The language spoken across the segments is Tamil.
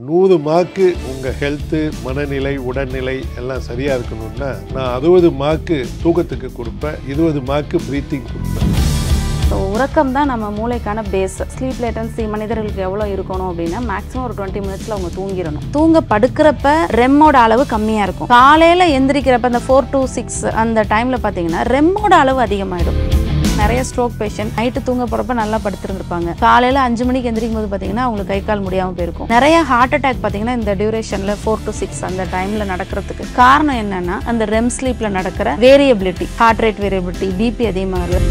100 மார்க்கு உங்கள் ஹெல்த்து மனநிலை உடல்நிலை எல்லாம் சரியாக இருக்கணும்னா நான் 60 மார்க்கு தூக்கத்துக்கு கொடுப்பேன், 20 மார்க்கு ப்ரீத்திங் கொடுப்பேன். ஸோ உறக்கம் தான் நம்ம மூளைக்கான பேஸ். ஸ்லீப் லேட்டன்சி மனிதர்களுக்கு எவ்வளோ இருக்கணும் அப்படின்னா மேக்ஸிமம் ஒரு 20 மினிட்ஸில் அவங்க தூங்கிடணும். தூங்க படுக்கிறப்ப ரெம்மோட அளவு கம்மியாக இருக்கும். காலையில் எந்திரிக்கிறப்ப அந்த 4 to 6 அந்த டைமில் பார்த்தீங்கன்னா ரெம்மோட அளவு அதிகமாகிடும். நிறைய ஸ்ட்ரோக் பேஷண்ட் நைட்டு தூங்க போகிறப்ப நல்லா படுத்துருந்துருப்பாங்க, காலையில் 5 மணிக்கு எந்திரிக்கும் போது பார்த்தீங்கன்னா அவங்களுக்கு கை கால் முடியாமல் போயிருக்கும். நிறைய ஹார்ட் அட்டாக் பார்த்தீங்கன்னா இந்த டியூரேஷனில் 4 to 6 அந்த டைமில் நடக்கிறதுக்கு காரணம் என்னன்னா அந்த ரெம் ஸ்லீப்பில் நடக்கிற variability, heart rate variability, BP அதிகமாகுது.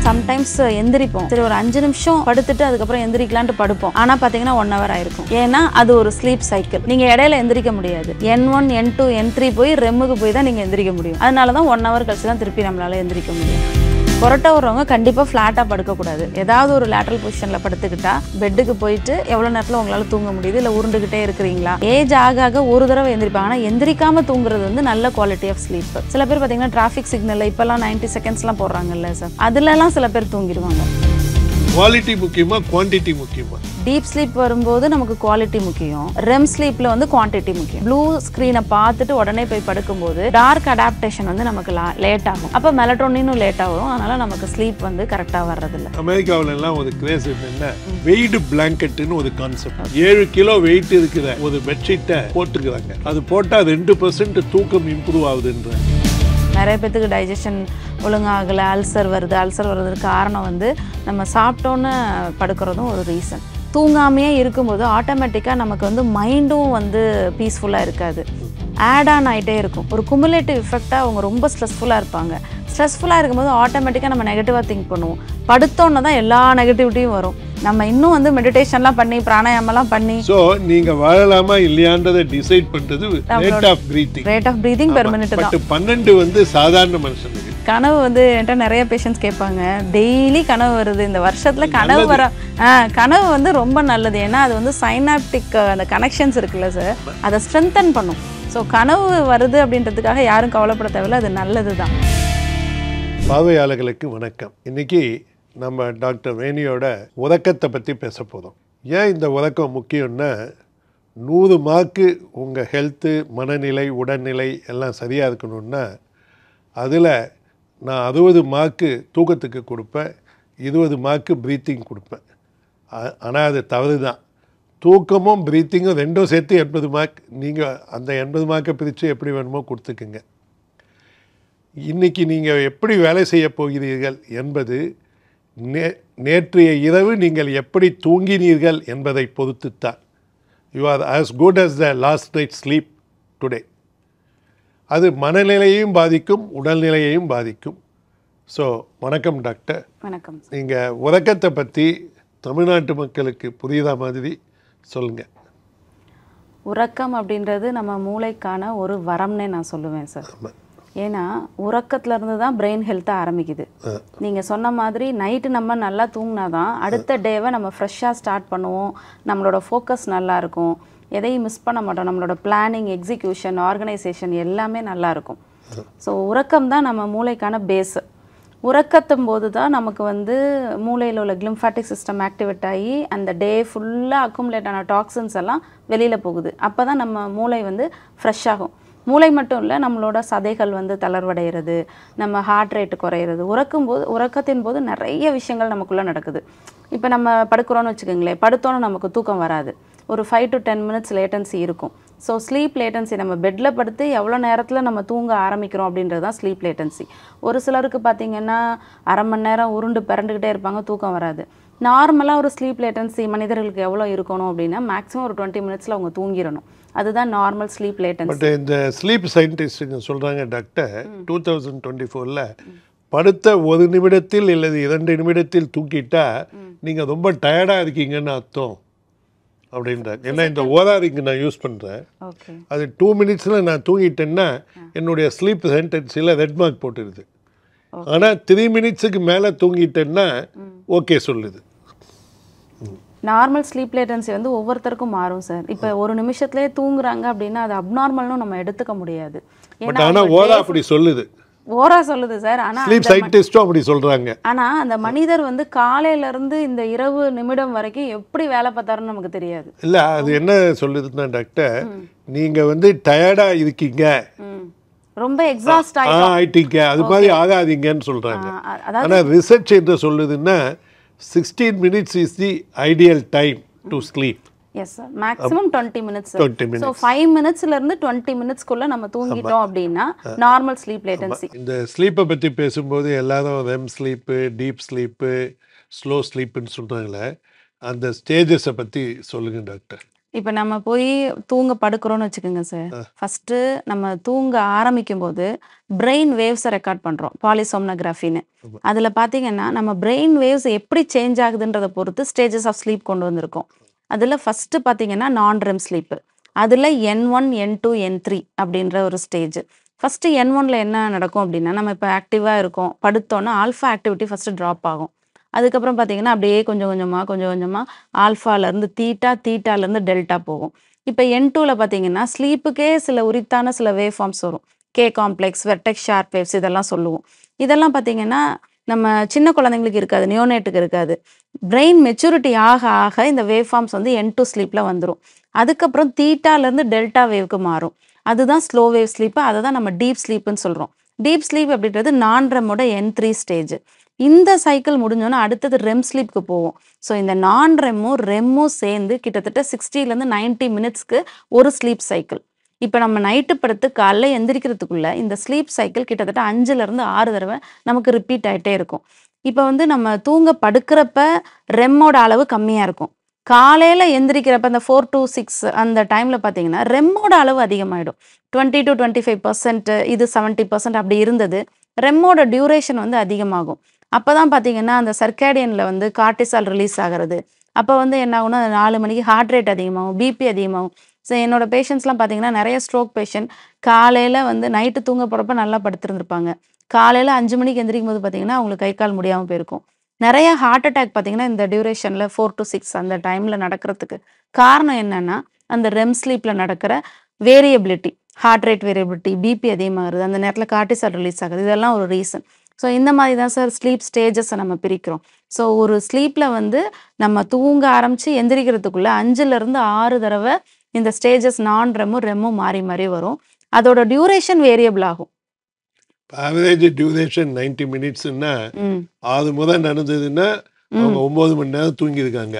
சம்டைம்ஸ் எந்திரிப்போம், சரி ஒரு 5 நிமிஷம் படுத்துட்டு அதுக்கப்புறம் எந்திரிக்கலான்ட்டு படுப்போம், ஆனால் பார்த்தீங்கன்னா 1 hour ஆயிருக்கும். ஏன்னா அது ஒரு ஸ்லீப் சைக்கிள். நீங்கள் இடையில எந்திரிக்க முடியாது. N1 N2 N3 போய் ரெம்முக்கு போய் தான் நீங்கள் எந்திரிக்க முடியும். அதனால தான் 1 hour கழிச்சு தான் திருப்பி நம்மளால எந்திரிக்க முடியும். புரட்ட விடுறவங்க கண்டிப்பாக ஃப்ளாட்டாக படுக்கக்கூடாது. ஏதாவது ஒரு லேட்ரல் பொசிஷனில் படுத்துக்கிட்டா பெட்டுக்கு போயிட்டு எவ்வளோ நேரத்தில் உங்களால் தூங்க முடியுது, இல்லை உருண்டுகிட்டே இருக்கிறீங்களா. ஏஜ் ஆக ஒரு தடவை எந்திரிப்பாங்க, ஆனால் எந்திரிக்காமல் தூங்குறது வந்து நல்ல குவாலிட்டி ஆஃப் ஸ்லீப். சில பேர் பார்த்தீங்கன்னா டிராஃபிக் சிக்னலில் இப்போல்லாம் 90 செகண்ட்ஸ்லாம் போடுறாங்கல்ல சார், அதுலலாம் சில பேர் தூங்கிடுவாங்க. குவாலிட்டி முக்கியமா குவான்டிட்டி முக்கியமா? டீப் ஸ்லீப் வரும்போது நமக்கு குவாலிட்டி முக்கியம், ரெம் ஸ்லீப்ல வந்து குவான்டிட்டி முக்கியம். ப்ளூ ஸ்க்ரீனை பார்த்துட்டு உடனே போய் படுக்கும்போது டார்க் அடாப்டேஷன் வந்து நமக்கு லேட் ஆகும். அப்போ மெலட்டோனினும் லேட்டாக வரும், அதனால நமக்கு ஸ்லீப் வந்து கரெக்டாக வர்றதில்ல. அமெரிக்காவில எல்லாம் ஒரு கிரேஸ் என்னன்னா வெயிட் பிளாங்கெட்னு ஒரு கான்செப்ட். 7 கிலோ வெயிட் இருக்கிற ஒரு பெட்ஷீட்டை போட்டுக்கிறாங்க. அது போட்டால் 2% தூக்கம் இம்ப்ரூவ் ஆகுதுன்ற. நிறைய பேத்துக்கு டைஜஷன் ஒழுங்காகலை, அல்சர் வர்றதுக்கு காரணம் வந்து நம்ம சாப்பிட்டோன்னு படுக்கிறதும் ஒரு ரீசன். தூங்காமையே இருக்கும்போது ஆட்டோமேட்டிக்காக நமக்கு வந்து மைண்டும் வந்து பீஸ்ஃபுல்லாக இருக்காது, ஆட் ஆன் ஆகிட்டே இருக்கும். ஒரு குமுலேட்டிவ் எஃபெக்டாக அவங்க ரொம்ப ஸ்ட்ரெஸ்ஃபுல்லாக இருப்பாங்க. ஸ்ட்ரெஸ்ஃபுல்லாக இருக்கும்போது ஆட்டோமேட்டிக்காக நம்ம நெகட்டிவாக திங்க் பண்ணுவோம். படுத்தோன்னு தான் எல்லா நெகட்டிவிட்டியும் வரும். நம்ம இன்னும் வந்து மெடிடேஷன்லாம் பண்ணி பிராணாயாமெல்லாம் பண்ணி ஸோ நீங்கள் வாழலாமா இல்லையான்றதை டிசைட் பண்ணுறது rate of breathing per minute தான். 12 வந்து சாதாரண மனுஷனுக்கு. கனவு வந்து என்கிட்ட நிறைய பேஷண்ட்ஸ் கேட்பாங்க, டெய்லி கனவு வருது, இந்த வருஷத்தில் கனவு கனவு வந்து ரொம்ப நல்லது. ஏன்னா அது வந்து சைனாப்டிக் அந்த கனெக்ஷன்ஸ் இருக்குல்ல சார், அதை ஸ்ட்ரென்தன் பண்ணும். ஸோ கனவு வருது அப்படின்றதுக்காக யாரும் கவலைப்பட தேவையில்லை, அது நல்லது தான். பார்வையாளர்களுக்கு வணக்கம். இன்னைக்கு நம்ம டாக்டர் வேணியோட உறக்கத்தை பற்றி பேச போகிறோம். ஏன் இந்த உறக்கம் முக்கியம்னா 100 மார்க்கு உங்கள் ஹெல்த்து மனநிலை உடல்நிலை எல்லாம் சரியாக இருக்கணும்னா அதில் நான் 60 மார்க்கு தூக்கத்துக்கு கொடுப்பேன், 20 மார்க்கு ப்ரீத்திங் கொடுப்பேன். ஆனால் அது தவறு தான். தூக்கமும் ப்ரீத்திங்கும் ரெண்டும் சேர்த்து 80 மார்க். நீங்கள் அந்த 80 மார்க்கை பிரித்து எப்படி வேணுமோ கொடுத்துக்குங்க. இன்றைக்கி நீங்கள் எப்படி வேலை செய்ய போகிறீர்கள் என்பது நேற்றைய இரவு நீங்கள் எப்படி தூங்கினீர்கள் என்பதை பொறுத்துத்தான். You are as good as the last night sleep today. அது மனநிலையையும் பாதிக்கும், உடல்நிலையையும் பாதிக்கும். ஸோ வணக்கம் டாக்டர். வணக்கம். நீங்கள் உறக்கத்தை பற்றி தமிழ்நாட்டு மக்களுக்கு புரியுதா மாதிரி சொல்லுங்கள். உறக்கம் அப்படின்றது நம்ம மூளைக்கான ஒரு வரம்னே நான் சொல்லுவேன் சார். ஏன்னா உறக்கத்துலேருந்து தான் பிரெயின் ஹெல்த்தை ஆரம்பிக்குது. நீங்கள் சொன்ன மாதிரி நைட்டு நம்ம நல்லா தூங்கினா தான் அடுத்த டேவை நம்ம ஃப்ரெஷ்ஷாக ஸ்டார்ட் பண்ணுவோம், நம்மளோட ஃபோக்கஸ் நல்லாயிருக்கும், எதையும் மிஸ் பண்ண மாட்டோம், நம்மளோட பிளானிங், எக்ஸிக்யூஷன், ஆர்கனைசேஷன் எல்லாமே நல்லாயிருக்கும். ஸோ உறக்கம் தான் நம்ம மூளைக்கான பேஸு. உறக்கத்தும் போது தான் நமக்கு வந்து மூளையில் உள்ள கிளிம்ஃபாட்டிக் சிஸ்டம் ஆக்டிவேட் ஆகி அந்த டே ஃபுல்லாக அக்குமுலேட் ஆன டாக்ஸின்ஸ் எல்லாம் வெளியில் போகுது. அப்போ தான் நம்ம மூளை வந்து ஃப்ரெஷ் ஆகும். மூளை மட்டும் இல்லை, நம்மளோட சதைகள் வந்து தளர்வடைகிறது, நம்ம ஹார்ட் ரேட்டு குறையிறது. உறக்கத்தின் போது நிறைய விஷயங்கள் நமக்குள்ளே நடக்குது. இப்போ நம்ம படுக்கிறோன்னு வச்சுக்கோங்களேன், படுத்தோன்னு நமக்கு தூக்கம் வராது, ஒரு 5 to 10 minutes லேட்டன்சி இருக்கும். ஸோ ஸ்லீப் லேட்டன்சி நம்ம பெட்டில் படுத்து எவ்வளோ நேரத்தில் நம்ம தூங்க ஆரம்பிக்கிறோம் அப்படின்றது தான் ஸ்லீப் லேட்டன்சி. ஒரு சிலருக்கு பார்த்திங்கன்னா அரை மணி நேரம் உருண்டு பிறண்டுக்கிட்டே இருப்பாங்க, தூக்கம் வராது. நார்மலாக ஒரு ஸ்லீப் லேட்டன்சி மனிதர்களுக்கு எவ்வளோ இருக்கணும் அப்படின்னா மேக்ஸிமம் ஒரு 20 மினிட்ஸில் அவங்க தூங்கிடணும். அதுதான் நார்மல் ஸ்லீப் லேட்டன்சி. பட் இந்த ஸ்லீப் சயின்டிஸ்ட்டுங்க சொல்கிறாங்க டாக்டர், 2024 படுத்த 1 நிமிடத்தில் இல்லது 2 நிமிடத்தில் தூக்கிட்டா நீங்கள் ரொம்ப டயர்டாக இருக்கீங்கன்னு அர்த்தம் அப்படின்றாங்க. ஏன்னா இந்த ஓராரிங்க நான் யூஸ் பண்ணுறேன், அது 2 மினிட்ஸில் நான் தூங்கிட்டேன்னா என்னுடைய ஸ்லீப் சென்டென்ஸில் ரெட் மார்க் போட்டுருது. ஆனால் 3 மினிட்ஸுக்கு மேலே தூங்கிட்டேன்னா ஓகே சொல்லுது. நார்மல் ஸ்லீப் லேட்டன்சி வந்து ஒவ்வொருத்தருக்கும் மாறும் சார். இப்போ 1 நிமிஷத்துலேயே தூங்குறாங்க அப்படின்னா அது அப்நார்மல்னு நம்ம எடுத்துக்க முடியாது. ஆனால் ஓரா அப்படி சொல்லுது. ஓரா சொல்லுது சார். ஆனா ஸ்லீப் சயின்டிஸ்டும் அப்படி சொல்றாங்க. ஆனா அந்த மனிதர் வந்து காலையில இருந்து இந்த இரவு நிமிடம் வரைக்கும் எப்படி வேலை பார்த்தாருன்னு நமக்கு தெரியாது. இல்ல அது என்ன சொல்லுதுன்னா டாக்டர், நீங்க வந்து டயர்டா இருக்கீங்க, ரொம்ப எக்ஸாஸ்ட் ஆயிட்டீங்க, அது மாதிரி ஆகாதீங்கன்னு சொல்றாங்க. அதாவது ஆனா ரிசர்ச் என்ன சொல்லுதுன்னா 16 minutes is the ideal time to sleep. Yes sir, maximum 20 minutes. 20 minutes. So 5 மினிட்ஸ்ல இருந்து 20 மினிட்ஸ்க்குள்ள நம்ம தூங்கிட்டோம் அப்படின்னா நார்மல் ஸ்லீப் லேட்டன்சி. இந்த ஸ்லீப்பை பற்றி பேசும்போது எல்லாரும் REM sleep, deep sleep, slow ஸ்லீப்புன்னு சொல்கிறாங்களே, அந்த ஸ்டேஜஸை பற்றி சொல்லுங்கள் டாக்டர். இப்போ நம்ம போய் தூங்க படுக்கிறோன்னு வச்சுக்கோங்க சார். ஃபஸ்ட்டு நம்ம தூங்க ஆரம்பிக்கும் போது பிரெயின் வேவ்ஸை ரெக்கார்ட் பண்ணுறோம், பாலிசோம்னோகிராஃபின்னு. அதில் பார்த்தீங்கன்னா நம்ம பிரெயின் வேவ்ஸ் எப்படி சேஞ்ச் ஆகுதுன்றதை பொறுத்து ஸ்டேஜஸ் ஆஃப் ஸ்லீப் கொண்டு வந்திருக்கோம். அதில் ஃபஸ்ட்டு பார்த்தீங்கன்னா நான் ரெம் ஸ்லீப்பு. அதில் N1, N2, N3 அப்படின்ற ஒரு ஸ்டேஜ். ஃபஸ்ட்டு N1ல என்ன நடக்கும் அப்படின்னா, நம்ம இப்போ ஆக்டிவாக இருக்கோம், படுத்தோன்னா ஆல்ஃபா ஆக்டிவிட்டி ஃபஸ்ட்டு ட்ராப் ஆகும். அதுக்கப்புறம் பார்த்தீங்கன்னா அப்படியே கொஞ்சம் கொஞ்சமாக ஆல்ஃபாலேருந்து தீட்டா, தீட்டாலேருந்து டெல்டா போகும். இப்போ N2ல பார்த்தீங்கன்னா ஸ்லீப்புக்கே சில உரித்தான சில வேவ் ஃபார்ம்ஸ் வரும். K complex, vertex, sharp waves இதெல்லாம் சொல்லுவோம். இதெல்லாம் பார்த்தீங்கன்னா நம்ம சின்ன குழந்தைங்களுக்கு இருக்காது, நியோனேட்டுக்கு இருக்காது. பிரெயின் மெச்சூரிட்டி ஆக ஆக இந்த வேவ் ஃபார்ம்ஸ் வந்து N2 ஸ்லீப்பில் வந்துடும். அதுக்கப்புறம் தீட்டாலேருந்து டெல்டா வேவ்க்கு மாறும். அதுதான் ஸ்லோ வேவ் ஸ்லீப்பு. அதை தான் நம்ம டீப் ஸ்லீப்புன்னு சொல்கிறோம். டீப் ஸ்லீப் அப்படின்றது நான் ரெம்மோட N3 ஸ்டேஜ். இந்த சைக்கிள் முடிஞ்சோன்னா அடுத்தது ரெம் ஸ்லீப்க்கு போவோம். ஸோ இந்த நான் ரெம்மும் சேர்ந்து கிட்டத்தட்ட 60லேருந்து 90 மினிட்ஸ்க்கு ஒரு ஸ்லீப் சைக்கிள். இப்போ நம்ம நைட்டு படுத்து காலைல எந்திரிக்கிறதுக்குள்ள இந்த ஸ்லீப் சைக்கிள் கிட்டத்தட்ட 5லேருந்து 6 தடவை நமக்கு ரிப்பீட் ஆகிட்டே இருக்கும். இப்போ வந்து நம்ம தூங்க படுக்கிறப்ப ரெம்மோட அளவு கம்மியாக இருக்கும். காலையில் எந்திரிக்கிறப்ப அந்த 4 to 6 அந்த டைமில் பார்த்தீங்கன்னா ரெம்மோட அளவு அதிகமாகிடும். 20 to 25%, இது 70% அப்படி இருந்தது. ரெம்மோட டியூரேஷன் வந்து அதிகமாகும். அப்போ தான் பார்த்தீங்கன்னா அந்த சர்க்கேடியனில் வந்து கார்டிசால் ரிலீஸ் ஆகிறது. அப்போ வந்து என்ன ஆகும்னா 4 மணிக்கு ஹார்ட் ரேட் அதிகமாகும், பிபி அதிகமாகும். ஸோ என்னோட பேஷண்ட்ஸ்லாம் பார்த்தீங்கன்னா நிறைய ஸ்ட்ரோக் பேஷண்ட் காலையில் வந்து நைட்டு தூங்க போகிறப்ப நல்லா படுத்துருந்துருப்பாங்க. காலையில் 5 மணிக்கு எந்திரிக்கும் போது பார்த்தீங்கன்னா அவங்களுக்கு கை கால் முடியாமல் போயிருக்கும். நிறைய ஹார்ட் அட்டாக் பார்த்தீங்கன்னா இந்த டியூரேஷனில் 4 to 6 அந்த டைமில் நடக்கிறதுக்கு காரணம் என்னென்னா அந்த ரெம் ஸ்லீப்பில் நடக்கிற variability, heart rate variability, BP அதிகமாகிறது, அந்த நேரத்தில் கார்டிசால் ரிலீஸ் ஆகுது, இதெல்லாம் ஒரு ரீசன். ஸோ இந்த மாதிரி தான் சார் ஸ்லீப் ஸ்டேஜஸை நம்ம பிரிக்கிறோம். ஸோ ஒரு ஸ்லீப்பில் வந்து நம்ம தூங்க ஆரம்பித்து எந்திரிக்கிறதுக்குள்ளே 5லேருந்து 6 தடவை இந்த ஸ்டேஜஸ் நான் ரெம்மும் மாறி மாறி வரும். அதோட டியூரேஷன் வேரியபிள் ஆகும். ஆவரேஜ் டியூரேஷன் 90 மினிட்ஸ்னா அது முதல் நடந்ததுன்னா அவங்க 9 மணி நேரம் தூங்கியிருக்காங்க.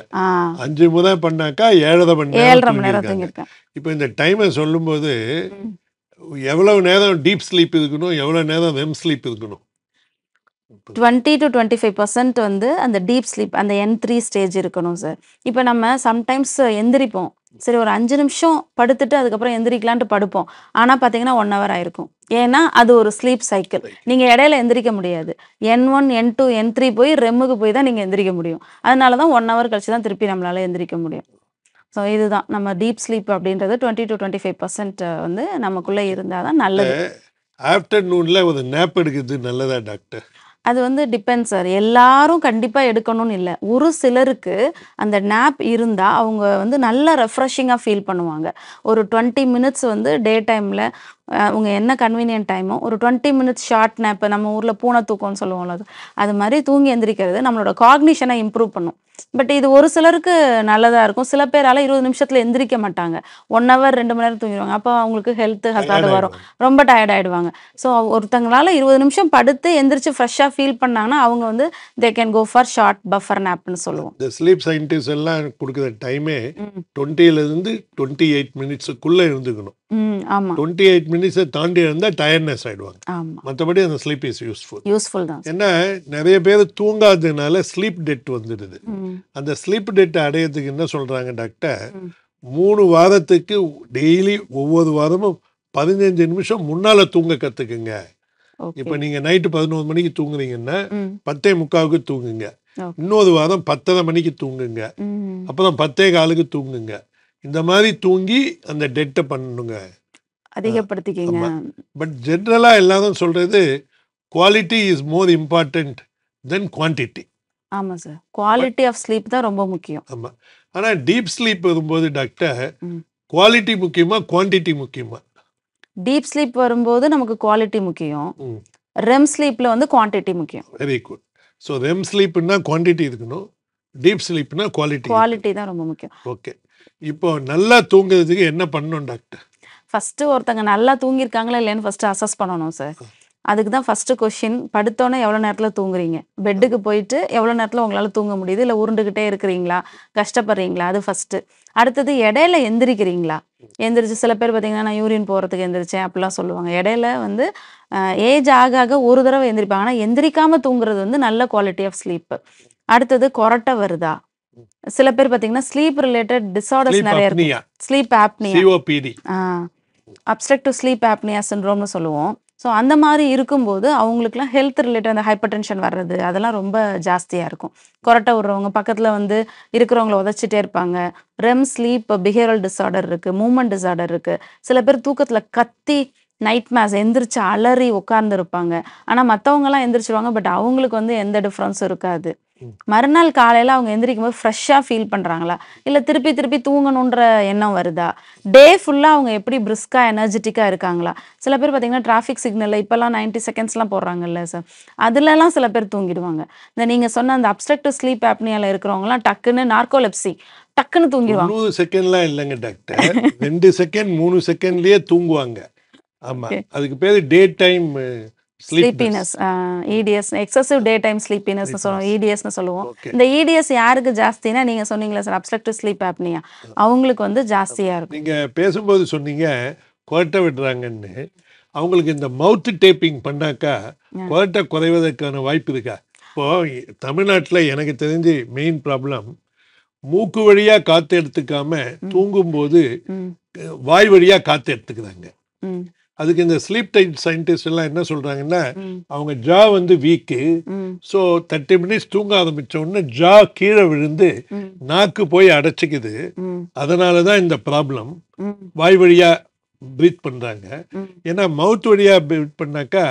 5 முதல் பண்ணாக்கா 7.5 மணி நேரம் தூங்கியிருக்காங்க. இப்போ இந்த டைமை சொல்லும்போது எவ்வளவு நேரம் டீப் ஸ்லீப் இருக்கணும், எவ்வளோ நேரம் ரெம் ஸ்லீப் இருக்கணும்? 20 to 25% வந்து அந்த டீப் ஸ்லீப் அந்த N3 ஸ்டேஜ் இருக்கணும் சார். இப்போ நம்ம சம்டைம்ஸ் எந்திரிப்போம், சரி ஒரு 5 நிமிஷம் படுத்துட்டு அதுக்கப்புறம் எந்திரிக்கலான்ட்டு படுப்போம். ஆனால் பார்த்தீங்கன்னா 1 hour ஆயிருக்கும். ஏன்னா அது ஒரு ஸ்லீப் சைக்கிள். நீங்கள் இடையில எந்திரிக்க முடியாது. N1, N2, N3 போய் ரெம்முக்கு போய் தான் நீங்கள் எந்திரிக்க முடியும். அதனால தான் 1 hour கழிச்சு தான் திருப்பி நம்மளால எந்திரிக்க முடியும். ஸோ இதுதான் நம்ம டீப் ஸ்லீப் அப்படின்றது 20 to 25% வந்து நமக்குள்ளே இருந்தால் தான் நல்லது. ஆஃப்டர்நூனில் ஒரு நேப் எடுக்கிறது நல்லதா டாக்டர்? அது வந்து டிபெண்ட் சார். எல்லாரும் கண்டிப்பாக எடுக்கணும்னு இல்லை. ஒரு சிலருக்கு அந்த நேப் இருந்தால் அவங்க வந்து நல்லா ரெஃப்ரெஷிங்காக ஃபீல் பண்ணுவாங்க. ஒரு 20 மினிட்ஸ் வந்து டே டைமில் அவங்க என்ன கன்வீனியன்ட் டைமோ ஒரு 20 மினிட்ஸ் ஷார்ட் நேப்பு, நம்ம ஊரில் பூனை தூக்கம்னு சொல்லுவோம்ல, அது மாதிரி தூங்கி எந்திரிக்கிறது நம்மளோட காக்னிஷனை இம்ப்ரூவ் பண்ணும். பட் இது ஒரு சிலருக்கு நல்லதாக இருக்கும். சில பேரால் 20 நிமிஷத்தில் எந்திரிக்க மாட்டாங்க, 1 hour 2 மணி நேரம் தூங்கிடுவாங்க. அப்போ அவங்களுக்கு ஹெல்த் ஹசார்டு வரும், ரொம்ப டயர்ட் ஆகிடுவாங்க. ஸோ ஒருத்தங்களால் 20 நிமிஷம் படுத்து எந்திரிச்சு ஃப்ரெஷ்ஷாக ஃபீல் பண்ணாங்கன்னா அவங்க வந்து they can go for short power நேப்னு சொல்லுவோம். இந்த ஸ்லீப் சயின்டிஸ்ட் எல்லாம் கொடுக்குற டைமே 20லேருந்து 28 மினிட்ஸுக்குள்ளே இருந்துக்கணும். ஆமாம், 28 மினிட்ஸை தாண்டி இருந்தால் டயர்ட்னஸ் ஆகிடுவாங்க. ஆமாம், மற்றபடி அந்த ஸ்லீப் இஸ் யூஸ்ஃபுல் தான். ஏன்னா நிறைய பேர் தூங்காததுனால ஸ்லீப் டெட் வந்துடுது. அந்த ஸ்லீப் டெட் அடையிறதுக்கு என்ன சொல்கிறாங்க டாக்டர், 3 வாரத்துக்கு டெய்லி ஒவ்வொரு வாரமும் 15 நிமிஷம் முன்னால் தூங்க கற்றுக்குங்க. இப்போ நீங்கள் நைட்டு 11 மணிக்கு தூங்குறீங்கன்னா 10:45 தூங்குங்க. இன்னொரு வாரம் 10:30 மணிக்கு தூங்குங்க. அப்புறம் 10:15 தூங்குங்க. இந்த மாதிரி தூங்கி அந்த டெட்டை பண்ணணுங்க, அதிகப்படுத்திக்கிங்க. பட் ஜென்ரலாக எல்லாரும் சொல்கிறது quality is more important than quantity. ஆமாம் சார், குவாலிட்டி ஆஃப் ஸ்லீப் தான் ரொம்ப முக்கியம். ஆமாம். ஆனால் டீப் ஸ்லீப் வரும்போது டாக்டர் குவாலிட்டி முக்கியமா குவான்டிட்டி முக்கியமா? டீப் ஸ்லீப் வரும்போது நமக்கு குவாலிட்டி முக்கியம். ரெம் ஸ்லீப்பில் வந்து குவான்டிட்டி முக்கியம். Very good. ஸோ ரெம் ஸ்லீப்னா குவான்டிட்டி இருக்கணும், டீப் ஸ்லீப்னா குவாலிட்டி தான் ரொம்ப முக்கியம். ஓகே. இப்போ நல்லா தூங்குறதுக்கு என்ன பண்ணணும் டாக்டர்? ஃபஸ்ட்டு ஒருத்தங்க நல்லா தூங்கியிருக்காங்களா இல்லையான்னு ஃபஸ்ட்டு அசஸ் பண்ணணும் சார். அதுக்கு தான் ஃபஸ்ட்டு கொஷின். படுத்தோன்னே எவ்வளோ நேரத்தில் தூங்குறீங்க, பெட்டுக்கு போயிட்டு எவ்வளோ நேரத்தில் உங்களால் தூங்க முடியுது, இல்லை உருண்டுக்கிட்டே இருக்கிறீங்களா, கஷ்டப்படுறீங்களா, அது ஃபஸ்ட்டு. அடுத்தது இடையில எந்திரிக்கிறீங்களா, எந்திரிச்சு சில பேர் பார்த்தீங்கன்னா நான் யூரின் போகிறதுக்கு எந்திரிச்சேன் அப்படிலாம் சொல்லுவாங்க. இடையில வந்து ஏஜ் ஆக ஆக ஒரு தடவை எந்திரிப்பாங்க. ஆனால் எந்திரிக்காமல் தூங்குறது வந்து நல்ல குவாலிட்டி ஆஃப் ஸ்லீப்பு. அடுத்தது கொரட்டை வருதா, சில பேர் பார்த்தீங்கன்னா ஸ்லீப் ரிலேட்டட் டிஸார்டர்ஸ் நிறைய இருக்கு. Sleep apnoea, COPD, obstructive sleep apnoea சிண்ட்ரோம்னு சொல்லுவோம். ஸோ அந்த மாதிரி இருக்கும்போது அவங்களுக்குலாம் ஹெல்த் ரிலேட்டட் அந்த ஹைப்பர் டென்ஷன் வர்றது அதெல்லாம் ரொம்ப ஜாஸ்தியாக இருக்கும். கொரட்டை விடுறவங்க பக்கத்தில் வந்து இருக்கிறவங்கள உதச்சிட்டே இருப்பாங்க. ரெம் ஸ்லீப் பிஹேவியரல் டிஸார்டர் இருக்குது, மூமெண்ட் டிஸார்டர் இருக்குது. சில பேர் தூக்கத்தில் கத்தி நைட் மேஸ் எந்திரிச்சு அலறி உட்கார்ந்துருப்பாங்க. ஆனால் மற்றவங்கலாம் எந்திரிச்சிருவாங்க, பட் அவங்களுக்கு வந்து எந்த டிஃப்ரென்ஸும் இருக்காது. மறுநாள் காலையில் அவங்க எந்திரிக்கும் போது ஃப்ரெஷ்ஷாக ஃபீல் பண்ணுறாங்களா, இல்லை திருப்பி திருப்பி தூங்கணுன்ற எண்ணம் வருதா, டே ஃபுல்லாக அவங்க எப்படி பிரிஸ்காக எனர்ஜெட்டிக்காக இருக்காங்களா. சில பேர் பார்த்தீங்கன்னா டிராஃபிக் சிக்னலில் இப்போல்லாம் 90 செகண்ட்ஸ்லாம் போடுறாங்கல்ல சார், அதுலலாம் சில பேர் தூங்கிடுவாங்க. இந்த நீங்கள் சொன்ன அந்த அப்ஸ்ட்ரக்டிவ் ஸ்லீப் ஆப்னியாவில் இருக்கிறவங்களாம் டக்குன்னு நார்கோலெப்சி டக்குன்னு தூங்கிடுவாங்க. 3 செகண்ட்லாம் இல்லைங்க டாக்டர், 2 செகண்ட் 3 செகண்ட்லேயே தூங்குவாங்க. ஆமாம், அதுக்கு பேர் day time sleepiness, ETS, excessive day time sleepiness சொல்லுவோம், இடிஎஸ்னு சொல்லுவோம். இந்த இடிஎஸ் யாருக்கு ஜாஸ்தினா நீங்கள் சொன்னீங்களா சார் அப்ஸ்ட்ரக்டிவ் ஸ்லீப் ஆப்னியா, அவங்களுக்கு வந்து ஜாஸ்தியாக இருக்கும். நீங்கள் பேசும்போது சொன்னீங்க கொரட்டை விடுறாங்கன்னு. அவங்களுக்கு இந்த மவுத் டேப்பிங் பண்ணாக்கா கொரட்டை குறைவதற்கான வாய்ப்பு இருக்கா? இப்போது தமிழ்நாட்டில் எனக்கு தெரிஞ்சு மெயின் ப்ராப்ளம் மூக்கு வழியாக காற்று எடுத்துக்காம தூங்கும்போது வாய் வழியாக காற்று எடுத்துக்கிறாங்க. அதுக்கு இந்த ஸ்லீப் டைம் சயின்டிஸ்ட் எல்லாம் என்ன சொல்றாங்கன்னா, அவங்க ஜா வந்து வீக்கு, ஸோ 30 மினிட்ஸ் தூங்க ஆரம்பிச்ச உடனே ஜா கீழே விழுந்து நாக்கு போய் அடைச்சிக்குது. அதனால தான் இந்த ப்ராப்ளம். வாய் வழியா பிரீத் பண்றாங்க. ஏன்னா மவுத் வழியா பிரீத் பண்ணாக்கா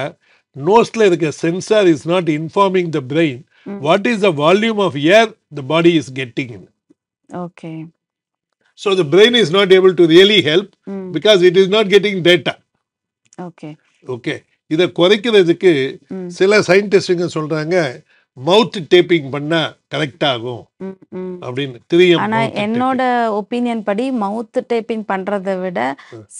நோஸ்ல இருக்க sensor is not informing the brain what is the volume of air the body is getting in. Okay. So the brain is not able to really help because it is not getting data. Okay. இதை குறைக்கிறதுக்கு சில சயின்டிஸ்டுங்க சொல்றாங்க மவுத் டேப்பிங் பண்ணா கரெக்ட் ஆகும் அப்படின்னு தெரியும். ஆனா என்னோட ஒப்பீனியன் படி மவுத் டேப்பிங் பண்றதை விட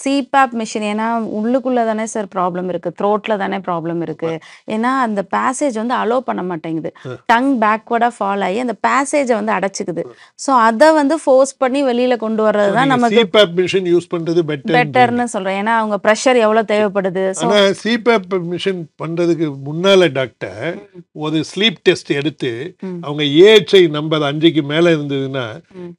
சிபாப் மிஷின், ஏன்னா உள்ளுக்குள்ள தானே சார் ப்ராப்ளம் இருக்கு, த்ரோட்ல தானே ப்ராப்ளம் இருக்கு. ஏன்னா அந்த பேசேஜ் வந்து அலோ பண்ண மாட்டேங்குது, டங் பேக்வர்டா ஃபால் ஆகி அந்த பேசேஜை வந்து அடைச்சிக்குது. ஸோ அதை வந்து ஃபோர்ஸ் பண்ணி வெளியில கொண்டு வர்றது தான் நமக்கு சிபாப் மிஷின் யூஸ் பண்றது பெட்டர்னு சொல்றேன். ஏன்னா அவங்க ப்ரெஷர் எவ்வளவு தேவைப்படுது. ஆனா சிபாப் மிஷின் பண்றதுக்கு முன்னால டாக்டர் ஒரு ஸ்லீப் டெஸ்ட் எடுத்து அவங்க ஏஹெச்ஐ நம்பர் 5க்கு மேல இருந்ததுன்னா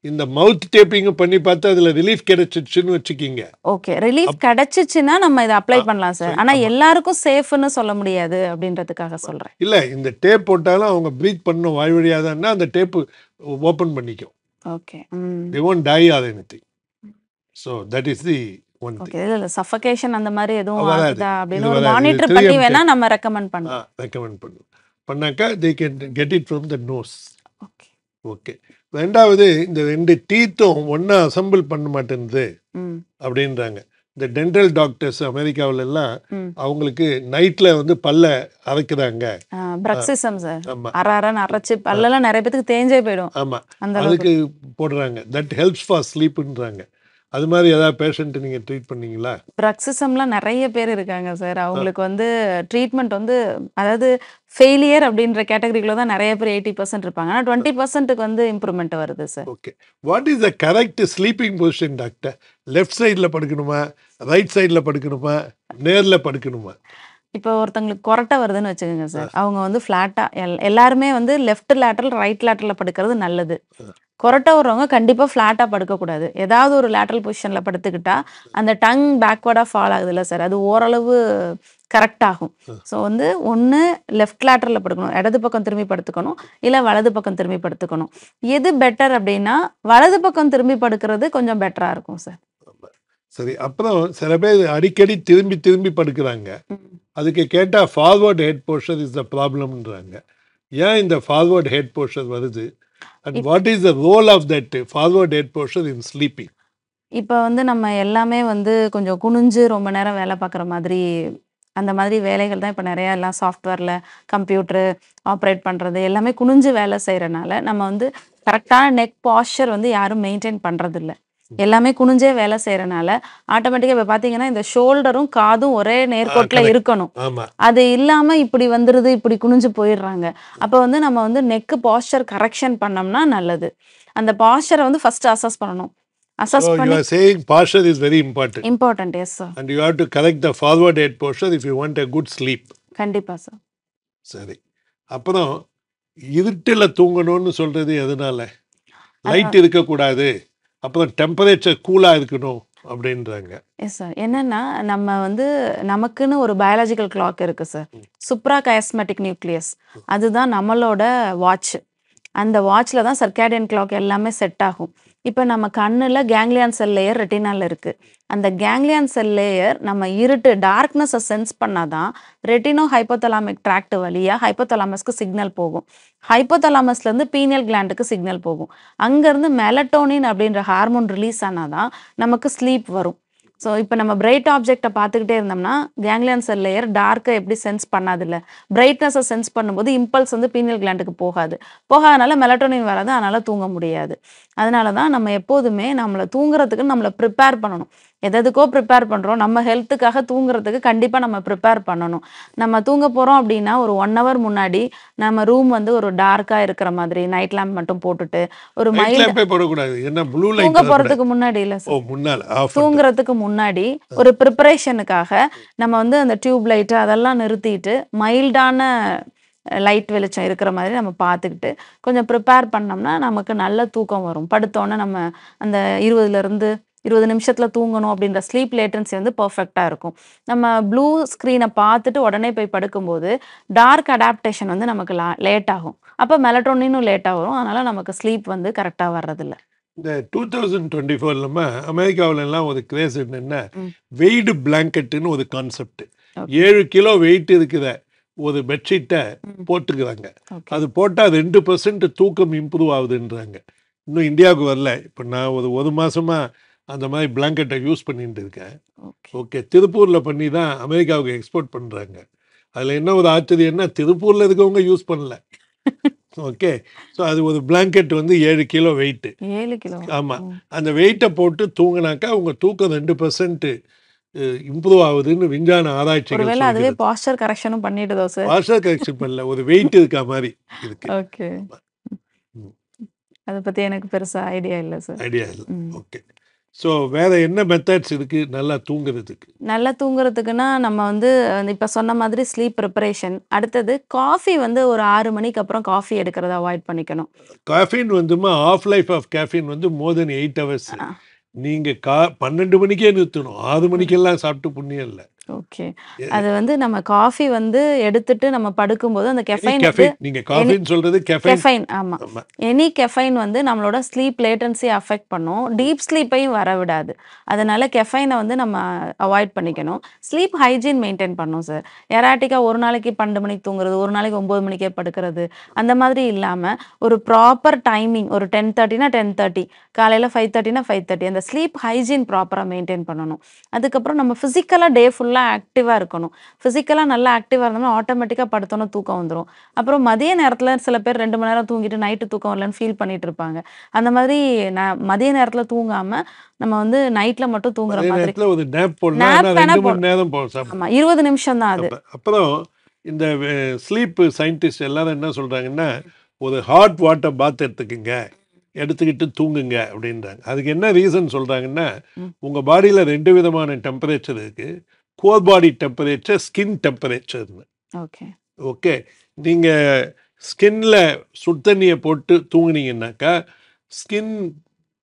இந்த மவுத் டேப்பிங் பண்ணி பார்த்து அதுல ரிலீஃப் கிடைச்சிச்சுன்னு வச்சுக்கிங்க. ஓகே, ரிலீஃப் கிடைச்சிச்சுன்னா நம்ம இதை அப்ளை பண்ணலாம் சார். ஆனா எல்லாருக்கும் சேஃப்னு சொல்ல முடியாது அப்படின்றதுக்காக சொல்றேன். இல்ல, இந்த டேப் போட்டாலும் அவங்க பிரீத் பண்ண வாய் வழியா தான் அந்த டேப் ஓபன் பண்ணிக்கும். Okay, they won't die or anything. So that is the one thing. Okay. இல்ல சஃபகேஷன் அந்த மாதிரி எதுவும் ஆகுதா அப்படின்னு ஒரு மானிட்டர் பண்ணி வேணா நம்ம ரெக்கமெண்ட் பண்ணலாம். ரெக்கமெண்ட் பண்ணாக்கா they can get it from the nose. Okay. ரெண்டாவது இந்த 2 டீத்தும் ஒன்னா அசம்பிள் பண்ண மாட்டேங்குது அப்படின்றாங்க. இந்த டென்டல் டாக்டர்ஸ் அமெரிக்காவில எல்லாம் அவங்களுக்கு நைட்ல வந்து பல்ல அரைக்கிறாங்க. பிரக்சிசம் சார், அரன்னு அரைச்சு பல்லெல்லாம் நிறைய பேருக்கு தேஞ்சே போயிடும். ஆமா, அதுக்கு போடுறாங்க. தட் ஹெல்ப்ஸ் ஃபார் ஸ்லீப்ன்றாங்க. அது மாதிரி ஏதாவது பேஷண்ட் நீங்க ட்ரீட் பண்ணீங்களா? பிரக்சிசம்லாம் நிறைய பேர் இருக்காங்க சார். அவங்களுக்கு வந்து ட்ரீட்மெண்ட் வந்து அதாவது ஃபெயிலியர் அப்படின்ற கேட்டகரிக்குள்ள தான் நிறைய பேர் 80% இருப்பாங்க. ஆனால் 20%க்கு வந்து இம்ப்ரூவ்மெண்ட் வருது sir. Okay. What is the correct sleeping position doctor? Left சைடில் படுக்கணுமா, ரைட் சைடில் படுக்கணுமா, நேரில் படுக்கணுமா? இப்போ ஒருத்தங்களுக்கு கொரட்டை வருதுன்னு வச்சுக்கோங்க சார், அவங்க வந்து ஃப்ளாட்டாக எல்லாருமே வந்து லெஃப்ட் லேட்டரல் ரைட் லேட்டரில் படுக்கிறது நல்லது. கொரட்டை வர்றவங்க கண்டிப்பாக ஃப்ளாட்டாக படுக்கக்கூடாது. ஏதாவது ஒரு லேட்டரல் பொசிஷனில் படுத்துக்கிட்டா அந்த டங் பேக்வர்டாக ஃபால் ஆகுதுல்ல சார், அது ஓரளவு கரெக்ட் ஆகும். ஸோ வந்து ஒன்று லெஃப்ட் லேட்டரில் படுக்கணும், இடது பக்கம் திரும்பி படுத்துக்கணும், இல்லை வலது பக்கம் திரும்பி படுத்துக்கணும். எது பெட்டர் அப்படின்னா வலது பக்கம் திரும்பி படுக்கிறது கொஞ்சம் பெட்டராக இருக்கும் சார். சரி. அப்புறம் சில பேர் அடிக்கடி திரும்பி திரும்பி படுக்கிறாங்க. அதுக்கு கேட்டால் forward head posture is the ப்ராப்ளம்ன்றாங்க. ஏன் இந்த ஃபார்வர்ட் ஹெட் போஸ்டர் வருது? And what is the role of that forward head posture in sleeping? இப்போ வந்து நம்ம எல்லாமே வந்து கொஞ்சம் குனிஞ்சு ரொம்ப நேரம் வேலை பார்க்குற மாதிரி அந்த மாதிரி வேலைகள் தான் இப்போ நிறையா எல்லாம் சாஃப்ட்வேரில் கம்ப்யூட்டரு ஆப்ரேட் பண்ணுறது எல்லாமே குனிஞ்சு வேலை செய்கிறனால நம்ம வந்து கரெக்டான நெக் பாஸ்சர் வந்து யாரும் மெயின்டைன் பண்ணுறதில்ல. எல்லாமே குனிஞ்சே வேலை செய்கிறனால ஆட்டோமேட்டிக்காக இப்போ பார்த்தீங்கன்னா இந்த ஷோல்டரும் காதும் ஒரே நேர்கோட்டில் இருக்கணும். அது இல்லாமல் இப்படி வந்துடுது, இப்படி குனிஞ்சு போயிடுறாங்க. அப்போ வந்து நம்ம வந்து நெக்கு பாஸ்சர் கரெக்ஷன் பண்ணோம்னா நல்லது. அந்த பாஸ்சரை வந்து ஃபர்ஸ்ட் அசஸ் பண்ணணும். Assess So you are saying posture is very important. Important, yes sir. And you have to correct the forward head posture if you want a good sleep. கண்டிப்பா சார். சரி. அப்புறம் இருட்டில் தூங்கணும்னு சொல்றது எதனால? லைட் இருக்கக்கூடாது, அப்புறம் டெம்பரேச்சர் கூலாக இருக்கணும் அப்படின்றாங்க. Yes sir. என்னன்னா நம்ம வந்து நமக்குன்னு ஒரு பயாலஜிக்கல் கிளாக் இருக்கு சார். சுப்ரா கயஸ்மெட்டிக் நியூக்ளியஸ், அதுதான் நம்மளோட வாட்ச். அந்த வாட்சில் தான் சர்க்காடியன் கிளாக் எல்லாமே செட் ஆகும். இப்போ நம்ம கண்ணில் கேங்லியான் செல் லேயர் ரெட்டினால இருக்குது. அந்த கேங்லியான் செல் லேயர் நம்ம இருட்டு டார்க்னஸை சென்ஸ் பண்ணாதான் ரெட்டினோ ஹைப்போதலாமிக் ட்ராக்ட் வழியாக ஹைப்போதலாமஸ்க்கு சிக்னல் போகும். ஹைப்போதலாமஸ்லேருந்து பீனியல் கிளாண்டுக்கு சிக்னல் போகும். அங்கேருந்து மெலட்டோனின் அப்படின்ற ஹார்மோன் ரிலீஸ் ஆனாதான் நமக்கு ஸ்லீப் வரும். ஸோ இப்போ நம்ம பிரைட் ஆப்ஜெக்டை பார்த்துக்கிட்டே இருந்தோம்னா கேங்லியான் செல் லேயர் டார்க்கை எப்படி சென்ஸ் பண்ணாதில்ல, பிரைட்னஸை சென்ஸ் பண்ணும்போது இம்பல்ஸ் வந்து பீனியல் கிளாண்டுக்கு போகாதனால மெலட்டோனின் வராது, அதனால் தூங்க முடியாது. அதனால தான் நம்ம எப்போதுமே நம்மளை தூங்குறதுக்கு நம்மளை ப்ரிப்பேர் பண்ணணும். எதுக்கோ ப்ரிப்பேர் பண்ணுறோம், நம்ம ஹெல்த்துக்காக தூங்குறதுக்கு கண்டிப்பாக நம்ம ப்ரிப்பேர் பண்ணணும். நம்ம தூங்க போகிறோம் அப்படின்னா ஒரு 1 hour முன்னாடி நம்ம ரூம் வந்து ஒரு டார்க்காக இருக்கிற மாதிரி நைட் லேம்ப் மட்டும் போட்டுட்டு ஒரு தூங்க போகிறதுக்கு முன்னாடி இல்லை சார், தூங்குறதுக்கு முன்னாடி ஒரு ப்ரிப்பரேஷனுக்காக நம்ம வந்து அந்த டியூப் லைட்டு அதெல்லாம் நிறுத்திட்டு மைல்டான லைட் வெளிச்சம் இருக்கிற மாதிரி நம்ம பார்த்துக்கிட்டு கொஞ்சம் ப்ரிப்பேர் பண்ணோம்னா நமக்கு நல்ல தூக்கம் வரும். படுத்தோன்னே நம்ம அந்த 20 நிமிஷத்தில் தூங்கணும் அப்படின்ற ஸ்லீப் லேட்டன்சி வந்து பர்ஃபெக்டாக இருக்கும். நம்ம ப்ளூ ஸ்க்ரீனை பார்த்துட்டு உடனே போய் படுக்கும்போது டார்க் அடாப்டேஷன் வந்து நமக்கு லேட் ஆகும். அப்போ மெலட்டோனினும் லேட்டாக வரும். அதனால் நமக்கு ஸ்லீப் வந்து கரெக்டாக வர்றதில்ல. இந்த 2024 அமெரிக்காவிலலாம் ஒரு கிரேஸ் என்னென்னா வெயிட் பிளாங்கெட்டுன்னு ஒரு கான்செப்ட். 7 கிலோ வெயிட் இருக்கிற ஒரு பெட்ஷீட்டை போட்டுக்கிறாங்க. அது போட்டால் 2% தூக்கம் இம்ப்ரூவ் ஆகுதுன்றாங்க. இன்னும் இந்தியாவுக்கு வரல. இப்போ நான் ஒரு மாதமாக அந்த மாதிரி பிளாங்கெட்டை யூஸ் பண்ணிட்டு இருக்கேன். ஓகே, திருப்பூரில் பண்ணி தான் அமெரிக்காவுக்கு எக்ஸ்போர்ட் பண்ணுறாங்க. அதில் என்ன ஒரு ஆச்சரியம்னா திருப்பூரில் இருக்கவங்க யூஸ் பண்ணல. ஓகே, ஸோ அது ஒரு பிளாங்கெட் வந்து 7 கிலோ வெயிட்டு. 7 கிலோ. ஆமாம், அந்த வெயிட்டை போட்டு தூங்கினாக்கா உங்கள் தூக்கம் 2% இம்ப்ரூவ் ஆகுதுன்னு விஞ்ஞான ஆராய்ச்சி. ஒருவேளை அதுவே பாஸ்டர் கரெக்ஷனும் பண்ணிடுதோ சார்? பாஸ்டர் கரெக்ஷன் பண்ணல, ஒரு வெயிட் இருக்கா மாதிரி இருக்கு. ஓகே, அதை பற்றி எனக்கு பெருசாக ஐடியா இல்லை சார். ஐடியா இல்லை. ஓகே, ஸோ வேறு என்ன மெத்தட்ஸ் இருக்குது நல்லா தூங்குறதுக்கு? நல்லா தூங்குறதுக்குன்னா நம்ம வந்து இப்போ சொன்ன மாதிரி ஸ்லீப் ப்ரிப்பரேஷன். அடுத்தது காஃபி வந்து ஒரு 6 மணிக்கு அப்புறம் காஃபி எடுக்கிறத அவாய்ட் பண்ணிக்கணும். காஃபின் வந்துமா ஆஃப் லைஃப் ஆஃப் கேஃபின் வந்து மோர் தென் 8 hours. நீங்கள் 12 மணிக்கே நிறுத்தணும். 6 மணிக்கெல்லாம் சாப்பிட்டு புண்ணியம் இல்லை. ஓகே, அது வந்து நம்ம காஃபி வந்து எடுத்துட்டு நம்ம படுக்கும்போது அந்த கெஃபைன், நீங்க காஃபின் சொல்றது கெஃபைன். ஆமா, எனி கெஃபைன் வந்து நம்மளோட ஸ்லீப் லேட்டன்சி அஃபெக்ட் பண்ணும், டீப் ஸ்லீப்பையும் வர விடாது. அதனால கெஃபைனை வந்து நம்ம அவாய்ட் பண்ணிக்கணும். ஸ்லீப் ஹைஜீன் மெயின்டைன் பண்ணணும் சார். எராட்டிக்கா ஒரு நாளைக்கு 12 மணிக்கு தூங்குறது, ஒரு நாளைக்கு 9 மணிக்கே படுக்கிறது, அந்த மாதிரி இல்லாம ஒரு ப்ராப்பர் டைமிங், ஒரு 10:30னா 10:30, காலையில் 5:30னா 5:30, அந்த ஸ்லீப் ஹைஜீன் ப்ராப்பராக மெயின்டைன் பண்ணணும். அதுக்கப்புறம் நம்ம ஃபிசிக்கலாக டே ஃபுல்லாக ஆக்டிவாக இருக்கணும். ஃபிசிக்கலாக நல்லா ஆக்டிவாக இருந்தோம்னா ஆட்டோமேட்டிக்காக படுத்தோன்னா தூக்கம் வந்துடும். அப்புறம் மதிய நேரத்தில் சில பேர் 2 மணி நேரம் தூங்கிட்டு நைட்டு தூக்கம் வரலன்னு ஃபீல் பண்ணிட்டு இருப்பாங்க. அந்த மாதிரி மதிய நேரத்தில் தூங்காமல் நம்ம வந்து நைட்டில் மட்டும் தூங்குற மாதிரி ஒரு நேப் போடணும். ஆமாம், 20 நிமிஷம் தான் அது. அப்புறம் இந்த ஸ்லீப் சயின்டிஸ்ட் எல்லாரும் என்ன சொல்கிறாங்கன்னா ஒரு ஹாட் வாட்டர் பாத் எடுத்துக்கிட்டு தூங்குங்க அப்படின்றாங்க. அதுக்கு என்ன ரீசன் சொல்கிறாங்கன்னா உங்கள் பாடியில் 2 விதமான டெம்பரேச்சர் இருக்குது. கோர் பாடி டெம்பரேச்சர், ஸ்கின் டெம்பரேச்சர்னு. ஓகே, நீங்கள் ஸ்கின்ல சுத்தண்ணியை போட்டு தூங்குனீங்கன்னாக்கா ஸ்கின்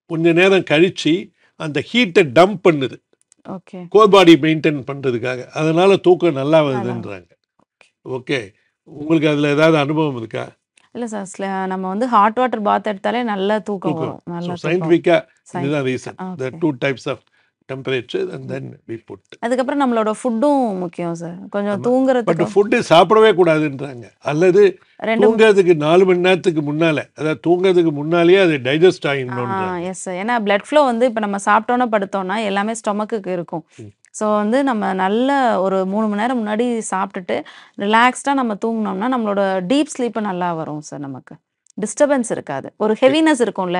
கொஞ்ச நேரம் கழித்து அந்த ஹீட்டை டம்ப் பண்ணுது கோர் பாடி மெயின்டைன் பண்ணுறதுக்காக. அதனால் தூக்கம் நல்லா வருதுன்றாங்க. ஓகே, உங்களுக்கு அதில் ஏதாவது அனுபவம் இருக்கா? இல்லை சார், நம்ம வந்து ஹாட் வாட்டர் பாத் எடுத்தாலே நல்ல தூக்கம் வரும். நல்ல சயின்டிஃபிக்காக இதுதான் reason. The 2 types of temperature and then we put. அதுக்கப்புறம் நம்மளோட ஃபுட்டும் முக்கியம் சார். கொஞ்சம் தூங்குறதுக்கு பட் ஃபுட்டு சாப்பிடவே கூடாதுன்றாங்க. அல்லது தூங்குறதுக்கு 4 மணி நேரத்துக்கு முன்னால, அதாவது தூங்குறதுக்கு முன்னாலேயே அது டைஜஸ்ட் ஆகிடணும். எஸ் சார், ஏன்னா பிளட் ஃப்ளோ வந்து இப்போ நம்ம சாப்பிட்டோன்னா படுத்தோன்னா எல்லாமே ஸ்டொமக்குக்கு இருக்கும். ஸோ வந்து நம்ம நல்ல ஒரு 3 மணி நேரம் முன்னாடி சாப்பிட்டுட்டு ரிலாக்ஸ்டாக நம்ம தூங்கினோம்னா நம்மளோட டீப் ஸ்லீப்பு நல்லா வரும் சார். நமக்கு டிஸ்டர்பன்ஸ் இருக்காது. ஒரு ஹெவினஸ் இருக்கும்ல,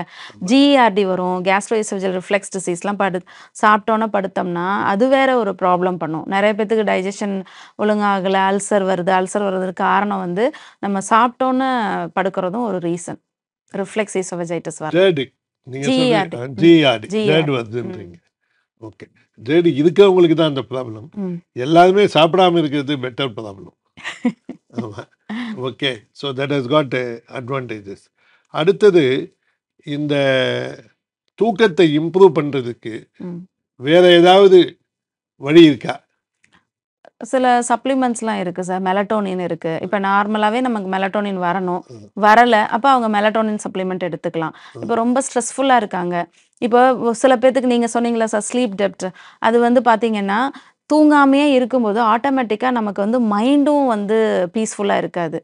ஜிஇஆர்டி வரும், கேஸ்ட்ரோஎசோஃபேஜியல் ரிஃப்ளெக்ஸ் டிசீஸ்லாம் சாப்பிட்டோன்னே படுத்தோம்னா அது வேற ஒரு ப்ராப்ளம் பண்ணும். நிறைய பேத்துக்கு டைஜஷன் ஒழுங்காகலை, அல்சர் வருது. அல்சர் வர்றதுக்கு காரணம் வந்து நம்ம சாப்பிட்டோன்னே படுக்கிறதும் ஒரு ரீசன். ரிஃப்ளெக்ஸ் எசோஃபேஜைட்டிஸ் வர ஜிஆர்டி வருதுன்றீங்க. ஓகே, ஜேடி இதுக்கு உங்களுக்கு தான் அந்த ப்ராப்ளம். எல்லாருமே சாப்பிடாம இருக்கிறது பெட்டர் ப்ராப்ளம். ஆமாம். Okay, so that has got advantages. அடுத்தது, இந்த தூக்கத்தை இம்ப்ரூவ் பண்ணுறதுக்கு வேற ஏதாவது வழி இருக்கா? சில சப்ளிமெண்ட்ஸ்லாம் இருக்குது சார். மெலட்டோனின் இருக்குது. இப்போ நார்மலாகவே நமக்கு மெலட்டோனின் வரலை, அப்போ அவங்க மெலட்டோனின் சப்ளிமெண்ட் எடுத்துக்கலாம். இப்போ ரொம்ப ஸ்ட்ரெஸ்ஃபுல்லாக இருக்காங்க. இப்போ சில பேர்த்துக்கு நீங்கள் சொன்னீங்களா சார், ஸ்லீப் டெப்ட், அது வந்து பார்த்தீங்கன்னா தூங்காமையே இருக்கும்போது ஆட்டோமேட்டிக்காக நமக்கு வந்து மைண்டும் வந்து பீஸ்ஃபுல்லாக இருக்காது,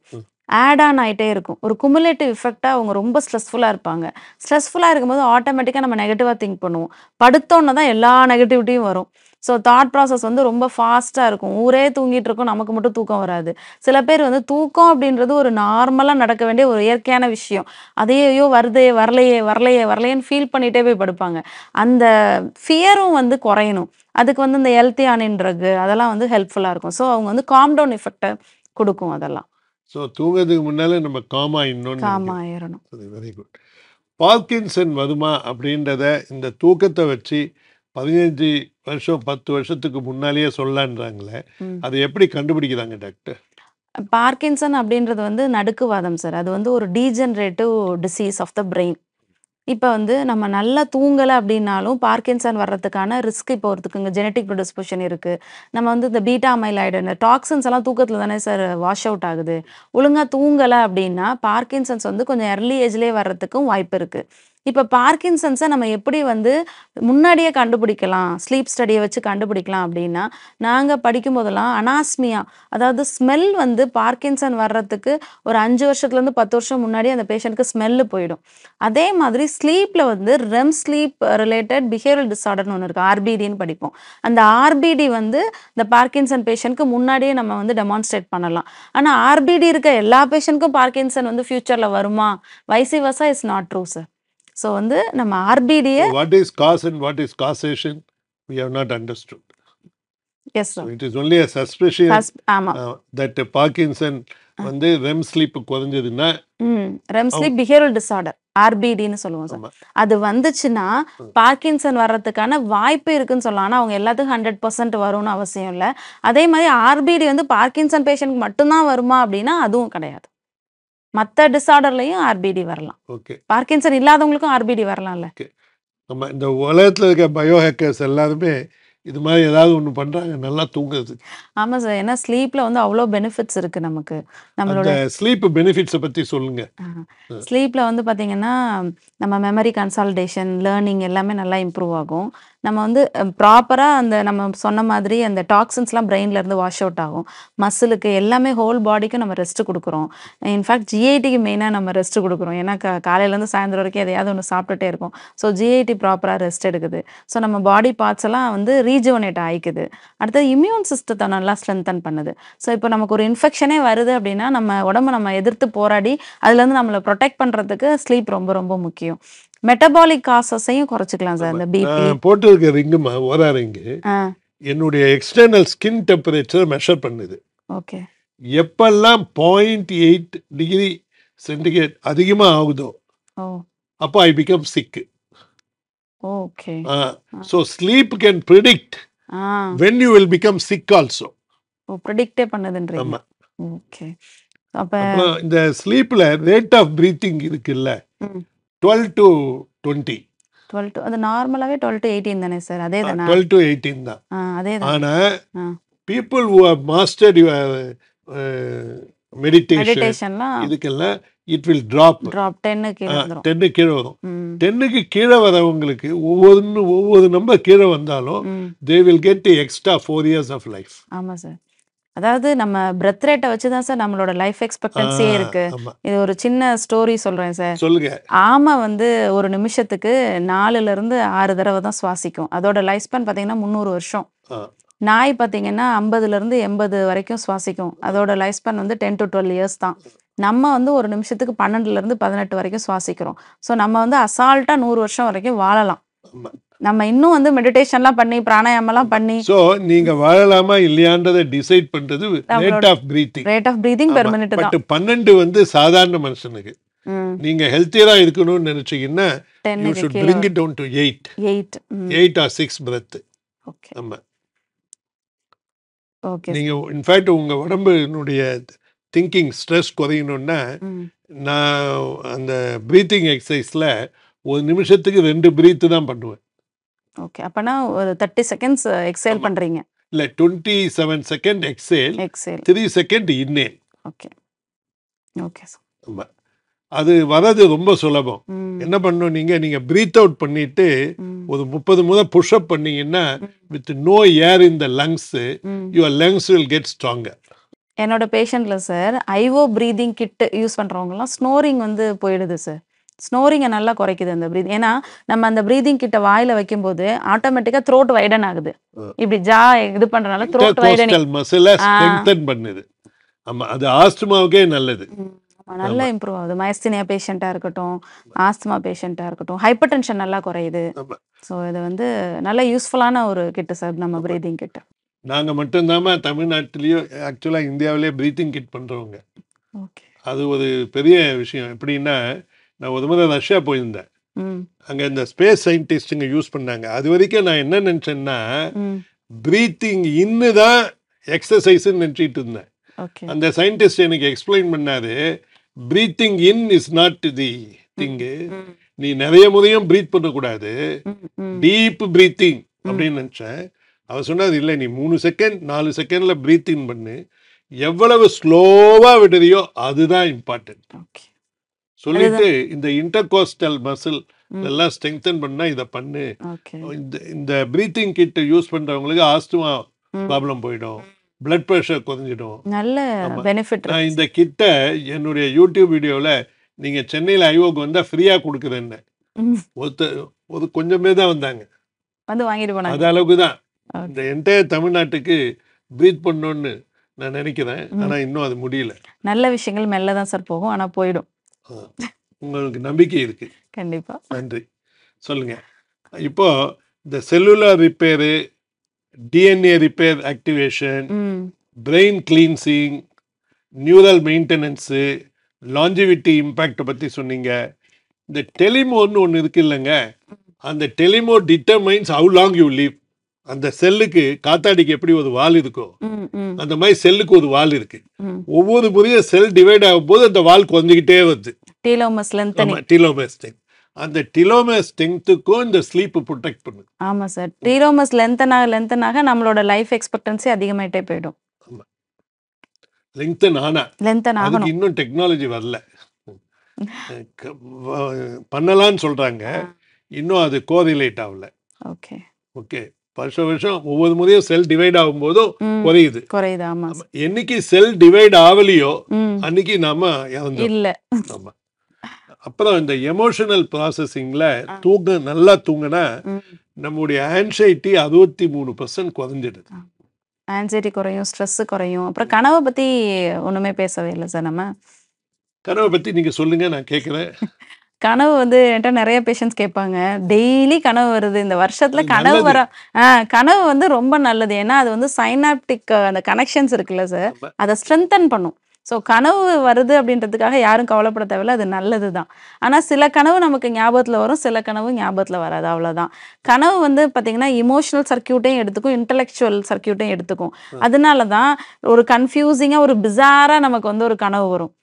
ஆட் ஆன் ஆகிட்டே இருக்கும். ஒரு குமுலேட்டிவ் எஃபெக்டாக அவங்க ரொம்ப ஸ்ட்ரெஸ்ஃபுல்லாக இருப்பாங்க. ஸ்ட்ரெஸ்ஃபுல்லாக இருக்கும்போது ஆட்டோமேட்டிக்காக நம்ம நெகட்டிவாக திங்க் பண்ணுவோம். படுத்தோன்னே தான் எல்லா நெகட்டிவிட்டியும் வரும். ஸோ தாட் ப்ராசஸ் வந்து ரொம்ப ஃபாஸ்ட்டாக இருக்கும். ஊரே தூங்கிட்டு இருக்கும், நமக்கு மட்டும் தூக்கம் வராது. சில பேர் வந்து தூக்கம் அப்படின்றது ஒரு நார்மலாக நடக்க வேண்டிய ஒரு இயற்கையான விஷயம். ஐயோ வருதே வரலையே வரலையே வரலையேன்னு ஃபீல் பண்ணிகிட்டே போய் படுப்பாங்க. அந்த ஃபியரும் வந்து குறையணும். அதுக்கு வந்து இந்த எல்தியானின் ட்ரக் அதெல்லாம் வந்து ஹெல்ப்ஃபுல்லாக இருக்கும். ஸோ அவங்க வந்து காம் டவுன் எஃபெக்டை கொடுக்கும் அதெல்லாம். ஸோ தூங்கிறதுக்கு முன்னாலே நம்ம காம் ஆயிடணும். Very good. பார்க்கின்சன் வருமா அப்படின்றத இந்த தூக்கத்தை வச்சு 15 வருஷம் 10 வருஷத்துக்கு முன்னாலேயே சொல்லலான்றாங்களே, அதை எப்படி கண்டுபிடிக்கிறாங்க டாக்டர்? பார்க்கின்சன் அப்படின்றது வந்து நடுக்குவாதம் சார். அது வந்து ஒரு degenerative disease of the brain. இப்போ வந்து நம்ம நல்லா தூங்கலை அப்படின்னாலும் பார்க்கின்சன் வர்றதுக்கான ரிஸ்க் இப்போ ஒருத்துக்குங்க ஜெனட்டிக் ப்ரிடிஸ்போஷன் இருக்குது. நம்ம வந்து இந்த பீட்டா அமைலாய்டு, இந்த டாக்ஸின்ஸ் எல்லாம் தூக்கத்தில் தானே சார் வாஷ் அவுட் ஆகுது. ஒழுங்காக தூங்கலை அப்படின்னா பார்க்கின்சன்ஸ் வந்து கொஞ்சம் எர்லி ஏஜ்லேயே வர்றதுக்கும் வாய்ப்பு இருக்குது. இப்போ பார்க்கின்சன்ஸை நம்ம எப்படி வந்து முன்னாடியே கண்டுபிடிக்கலாம், ஸ்லீப் ஸ்டடியை வச்சு கண்டுபிடிக்கலாம் அப்படின்னா, நாங்கள் படிக்கும்போதெல்லாம் அனாஸ்மியா, அதாவது ஸ்மெல் வந்து பார்க்கின்சன் வர்றதுக்கு ஒரு 5 வருஷத்துலேருந்து 10 வருஷம் முன்னாடி அந்த பேஷண்ட்டுக்கு ஸ்மெல்லு போயிடும். அதே மாதிரி ஸ்லீப்பில் வந்து ரெம் ஸ்லீப் ரிலேட்டட் பிஹேவியரல் டிஸார்டர்னு ஒன்று இருக்குது, ஆர்பிடின்னு படிப்போம். அந்த ஆர்பிடி வந்து இந்த பார்க்கின்சன் பேஷண்ட்க்கு முன்னாடியே நம்ம வந்து டெமான்ஸ்ட்ரேட் பண்ணலாம். ஆனால் ஆர்பிடி இருக்க எல்லா பேஷண்ட்க்கும் பார்க்கின்சன் வந்து ஃபியூச்சரில் வருமா, vice versa is not true sir. So வந்து நம்ம ஆர்பிடியை what is cause and what is causation we have not understood. Yes sir. So it is only a suspicion ஆமாம் that Parkinson வந்து REM sleep குறைஞ்சதுன்னா REM sleep behavioral disorder ஆர்பிடின்னு சொல்லுவோம் சார். அது வந்துச்சுன்னா பார்க்கின்சன் வர்றதுக்கான வாய்ப்பு இருக்குன்னு சொல்லலாம். ஆனால் அவங்க எல்லாத்துக்கும் 100% வரும்னு அவசியம் இல்லை. அதே மாதிரி ஆர்பிடி வந்து பார்க்கின்சன் பேஷண்ட்க்கு மட்டும்தான் வருமா அப்படின்னா அதுவும் கிடையாது. மற்ற டிஸார்டர்லையும் ஆர்பிடி வரலாம். ஓகே, பார்க்கின்சன் இல்லாதவங்களுக்கும் ஆர்பிடி வரலாம்ல. நம்ம இந்த உலகத்தில் இருக்க பயோ ஹேக்கர்ஸ் எல்லாருமே இது மாதிரி ஏதாவது ஒன்று பண்ணுறாங்க நல்லா தூங்குறது. ஆமாம் சார், ஏன்னா ஸ்லீப்பில் வந்து அவ்வளோ பெனிஃபிட்ஸ் இருக்குது நமக்கு. நம்மளோட ஸ்லீப் பெனிஃபிட்ஸை பற்றி சொல்லுங்கள். ஸ்லீப்பில் வந்து பார்த்திங்கன்னா நம்ம மெமரி கன்சால்டேஷன், லேர்னிங் எல்லாமே நல்லா இம்ப்ரூவ் ஆகும். நம்ம வந்து ப்ராப்பராக அந்த நம்ம சொன்ன மாதிரி அந்த டாக்ஸின்ஸ்லாம் பிரெயின்லேருந்து வாஷ் அவுட் ஆகும். மசிலுக்கு எல்லாமே ஹோல் பாடிக்கும் நம்ம ரெஸ்ட்டு கொடுக்குறோம். இன்ஃபேக்ட் ஜிஐடிக்கு மெயினாக நம்ம ரெஸ்ட்டு கொடுக்குறோம். ஏன்னா காலையிலேருந்து சாயந்தரம் வரைக்கும் எதையாவது ஒன்று சாப்பிட்டுட்டே இருக்கும். ஸோ ஜிஐடி ப்ராப்பராக ரெஸ்ட் எடுக்குது. ஸோ நம்ம பாடி பார்ட்ஸ் எல்லாம் வந்து ரீஜுவனேட் ஆகிக்குது. அடுத்தது இம்யூன் சிஸ்டத்தை நல்லா ஸ்ட்ரென்தன் பண்ணுது. ஸோ இப்போ நமக்கு ஒரு இன்ஃபெக்ஷனே வருது அப்படின்னா நம்ம உடம்பு நம்ம எதிர்த்து போராடி அதுலேருந்து நம்மளை ப்ரொடெக்ட் பண்ணுறதுக்கு ஸ்லீப் ரொம்ப ரொம்ப முக்கியம். மெட்டபாலிக் காசஸையும் குறைச்சிக்கலாம் சார். இந்த பிபி போட்டு இருக்க ரிங்குமா ஓரா ரிங்கு என்னுடைய எக்ஸ்டர்னல் ஸ்கின் டெம்பரேச்சர் மெஷர் பண்ணுது. ஓகே, எப்பெல்லாம் 0.8 டிகிரி சென்டிகிரேட் அதிகமாக ஆகுதோ அப்போ I become sick. Okay, so sleep can predict when you will become sick also. ப்ரெடிக்டே பண்ணுதுன்றீங்க. ஆமா. ஓகே, அப்போ இந்த ஸ்லீப்பில் ரேட் ஆஃப் பிரீத்திங் இருக்குல்ல 12 to 20. 12 to அது நார்மலாகவே 12 to 18 தானே சார்? அதே தானே? 12 to 18 தான். அதே தான். ஆனால் people who have mastered your மெடிடேஷன்லாம் இதுக்கெல்லாம் இட் வில் ட்ராப் 10 கீழே வந்துரும். 10 கீழே வரும். 10க்கு கீழே வரவங்களுக்கு ஒவ்வொரு நம்பர் கீழே வந்தாலும் they will get extra 4 years of life. ஆமாம் சார். அதாவது நம்ம பிரெத் ரேட்டை வச்சு தான் சார் நம்மளோட லைஃப் எக்ஸ்பெக்டன்சியே இருக்கு. ஆமா இது ஒரு சின்ன ஸ்டோரி சொல்றேன் சார். சொல்லுங்க. ஆமை வந்து ஒரு நிமிஷத்துக்கு 4ல இருந்து 6 தடவை தான் சுவாசிக்கும். அதோட லைஃப் ஸ்பேன் பார்த்தீங்கன்னா 300 வருஷம். ஆ, நாய் பார்த்தீங்கன்னா 50ல இருந்து 80 வரைக்கும் சுவாசிக்கும். அதோட லைஃப் ஸ்பேன் வந்து 10 to 12 இயர்ஸ் தான். நம்ம வந்து ஒரு நிமிஷத்துக்கு 12ல இருந்து 18 வரைக்கும் சுவாசிக்கிறோம். ஸோ நம்ம வந்து அசால்ட்டா 100 வருஷம் வரைக்கும் வாழலாம். ஆமா. நம்ம இன்னும் வந்து மெடிடேஷன்லாம் பண்ணி பிராணாயாமம்லாம் பண்ணி ஸோ நீங்க வாழலாமா இல்லையான்றதை டிசைட் பண்றது rate of breathing. Rate of breathing per minute தான். பட் 12 வந்து சாதாரண மனுஷனுக்கு. ம் நீங்க ஹெல்த்தியரா இருக்கணும்னு நினைச்சீங்கன்னா 10 you should bring it down to 8 8 or 6 breath. Okay ஆமா. ஓகே நீங்க இன்ஃபேக்ட் உங்க உடம்புனுடைய திங்கிங் ஸ்ட்ரெஸ் குறையணும்னா நான் அந்த ப்ரீத்திங் எக்ஸசைஸ்ல ஒரு நிமிஷத்துக்கு 2 பிரீத்து தான் பண்ணுவேன். ஓகே. அப்பனா ஒரு 30 செகண்ட்ஸ் எக்ஸேல் பண்றீங்க. இல்ல 27 second exhale, exhale. 3 second inhale. Okay okay sir. ஆமா. அது வரது ரொம்ப சுலபம். ம் என்ன பண்ணணும் நீங்க பிரீத் அவுட் பண்ணிட்டு ம் ஒரு 30 முறை புஷ் அப் பண்ணீங்கன்னா with no air in the lungs hmm your lungs will get stronger. என்னோட பேஷண்ட்ல sir IO breathing kit use பண்றவங்கலாம் ஸ்னோரிங் வந்து போயிடுது சார். ஸ்னோரிங்கை நல்லா குறைக்குது அந்த பிரீத். ஏன்னா நம்ம அந்த பிரீதிங் கிட்ட வாயில வைக்கும்போது ஆட்டோமேட்டிக்கா த்ரோட் வைடன் ஆகுது. இப்படி இது பண்றதுனால த்ரோட் வைடனிங் இன்டர்கோஸ்டல் மசிலை ஸ்ட்ரெங்தன் பண்ணுது. ஆமா, அது ஆஸ்துமாவுக்கே நல்லது. நல்லா இம்ப்ரூவ் ஆகுது. மயஸ்தீனியா பேஷண்ட்டாக இருக்கட்டும், ஆஸ்துமா பேஷண்ட்டாக இருக்கட்டும், ஹைப்பர் டென்ஷன் நல்லா குறையுது. ஆமா. ஸோ இது வந்து நல்ல யூஸ்ஃபுல்லான ஒரு கிட்டு சார் நம்ம பிரீதிங் கிட்டு. நாங்க மட்டும்தாம்மா தமிழ்நாட்டிலயும் ஆக்சுவலா இந்தியாவிலே பிரீத்திங் கிட் பண்றவங்க. ஓகே. அது ஒரு பெரிய விஷயம். எப்படின்னா நான் ஒரு முறை ரஷ்யா போயிருந்தேன். ம் அங்க இந்த ஸ்பேஸ் சயின்டிஸ்டுங்க யூஸ் பண்ணாங்க. அது வரைக்கும் நான் என்ன நினைச்சேன்னா ம் பிரீத்திங் இன்னு தான் எக்ஸசைஸ்ன்னு நினச்சிட்டு இருந்தேன். ஓகே. அந்த சயின்டிஸ்ட் எனக்கு எக்ஸ்பிளைன் பண்ணாரு, breathing in is not the thing. Hmm நீ நிறைய முறையும் பிரீத் பண்ணக்கூடாது, ம் ம் டீப் பிரீத்திங் அப்படின்னு நினச்சேன். அவர் சொன்னார், இல்லை நீ 3 செகண்ட் 4 செகண்ட்ல பிரீத் இன் பண்ணு, எவ்வளவு ஸ்லோவா விடுறியோ அதுதான் இம்பார்ட்டன்ட் ஓகே. சொல்லிட்டு இந்த இன்டர்கோஸ்டல் மசில் எல்லாம் ஸ்ட்ரெங்தன் பண்ணா இதை பண்ணு. ஓகே. இந்த பிரீத்திங் கிட் யூஸ் பண்றவங்களுக்கு ஆஸ்துமா ப்ராப்ளம் போயிடும், பிளட் ப்ரெஷர் குறைஞ்சிடும். நல்ல பெனிஃபிட். நான் இந்த கிட்ட என்னுடைய யூடியூப் வீடியோவில் நீங்கள் சென்னையில் ஐஓக்கு வந்தால் ஃப்ரீயாக கொடுக்குறேன்னு ஒரு கொஞ்சம் பேர் தான் வந்தாங்க, வந்து வாங்கிட்டு போனாங்க. அது அளவுக்கு தான். இந்த என்டையர் தமிழ்நாட்டுக்கு ப்ரீத் பண்ணணும்னு நான் நினைக்கிறேன், ஆனால் இன்னும் அது முடியல. நல்ல விஷயங்கள் மெல்ல தான் சார் போகும், ஆனால் போயிடும். உங்களுக்கு நம்பிக்கை இருக்கு? கண்டிப்பா. நன்றி. சொல்லுங்க. இப்போ இந்த cellular repair, DNA repair activation, brain cleansing, neural maintenance, longevity இம்பேக்டை பற்றி சொன்னீங்க. இந்த டெலிமோன்னு ஒன்று இருக்கு இல்லைங்க, அந்த telomere determines how long you live. அந்த செல்லுக்கு காத்தாடிக்கு எப்படி ஒரு வால் இருக்கோ அந்த மாதிரி செல்லுக்கு ஒரு வால் இருக்கு. ஒவ்வொரு முறையும் செல் டிவைட் ஆகும் போது அந்த வால் குறைஞ்சிக்கிட்டே வருது. டீலோமஸ் லென்த்தனிங். டீலோமஸ் ஸ்ட்ரெங்த். அந்த டீலோமஸ் ஸ்ட்ரெங்த்துக்கும் இந்த ஸ்லீப் ப்ரொடெக்ட் பண்ணுது. ஆமா சார். டீலோமஸ் லென்த்தனாக நம்மளோட லைஃப் எக்ஸ்பெக்டன்சி அதிகமாயிட்டே போயிடும். லெங்தன் லென்த்தன் அதுக்கு ஆகணும். இன்னும் டெக்னாலஜி வரல. பண்ணலான்னு சொல்றாங்க, இன்னும் அது கோரிலேட் ஆகல. ஓகே. ஓகே. வருஷம் வருஷம் ஒவ்வொரு முறையும் செல் டிவைட் ஆகும் போதும் குறையுது. குறையுது. ஆமா. என்னைக்கு செல் டிவைட் ஆகலையோ அன்னைக்கு நாம இறந்தோம். இல்ல. ஆமா. அப்புறம் இந்த எமோஷனல் ப்ராசஸிங்ல நல்லா தூங்கினா நம்முடைய ஆன்சைட்டி 63% குறைஞ்சிடுது. ஆன்சைட்டி குறையும், ஸ்ட்ரெஸ் குறையும். அப்புறம் கனவை பத்தி ஒண்ணுமே பேசவே இல்லை சார். நம்ம கனவை பத்தி நீங்க சொல்லுங்க, நான் கேட்கிறேன். கனவு வந்து என்கிட்ட நிறைய பேஷண்ட்ஸ் கேட்பாங்க, டெய்லி கனவு வருது, இந்த வருஷத்துல கனவு வர கனவு வந்து ரொம்ப நல்லது. ஏன்னா அது வந்து சைனாப்டிக் அந்த கனெக்ஷன்ஸ் இருக்குல்ல சார், அதை ஸ்ட்ரென்தன் பண்ணும். ஸோ கனவு வருது அப்படின்றதுக்காக யாரும் கவலைப்பட தேவையில்ல, அது நல்லது தான். ஆனால் சில கனவு நமக்கு ஞாபகத்தில் வரும், சில கனவு ஞாபகத்தில் வராது, அவ்வளோதான். கனவு வந்து பார்த்திங்கன்னா இமோஷனல் சர்க்கியூட்டையும் எடுத்துக்கும், இன்டலெக்சுவல் சர்க்கியூட்டையும் எடுத்துக்கும். அதனால தான் ஒரு கன்ஃபியூசிங்காக ஒரு பிசாராக நமக்கு வந்து ஒரு கனவு வரும்.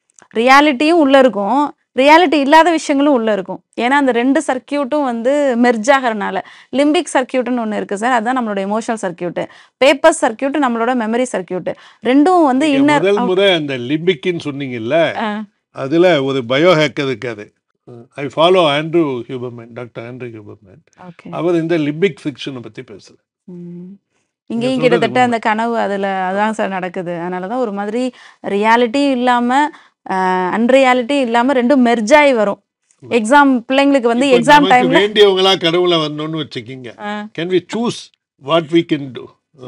ரியாலிட்டியும் உள்ளே இருக்கும், ரியாலிட்டி இல்லாத விஷயங்களும் உள்ளே இருக்கும். ஏன்னா அந்த 2 சர்க்கியூட்டும் வந்து மெர்ஜ் ஆகிறனால. லிம்பிக் சர்க்கியூட்னு ஒன்று இருக்குது சார், அதுதான் நம்மளோட எமோஷனல் சர்க்கியூட்டு. பேப்பர் சர்க்கியூட் நம்மளோட மெமரி சர்க்கியூட்டு. ரெண்டும் வந்து இன்னர். முதல் முறை அந்த லிம்பிக்னு சொன்னீங்கல்ல, அதில் ஒரு பயோ ஹேக்கர் இருக்காரு. I follow Andrew Huberman, doctor Andrew Huberman. அவர் இந்த லிம்பிக் ஃபிக்ஷனை பற்றி பேசுகிறேன். இங்கேயும் சொல்றது கிட்டத்தட்ட அந்த கனவு அதில் அதான் சார் நடக்குது. அதனால தான் ஒரு மாதிரி ரியாலிட்டியும் இல்லாமல் அன்ரியாலிட்டியும் இல்லாமல் ரெண்டும் மெர்ஜ் ஆகி வரும். எக்ஸாம் பிள்ளைங்களுக்கு வந்து இப்ப எக்ஸாம் நமக்கு டைமில் வேண்டியவங்களா கடவுளை வரணும்னு வச்சுக்கிங்க. Can we choose what we can do?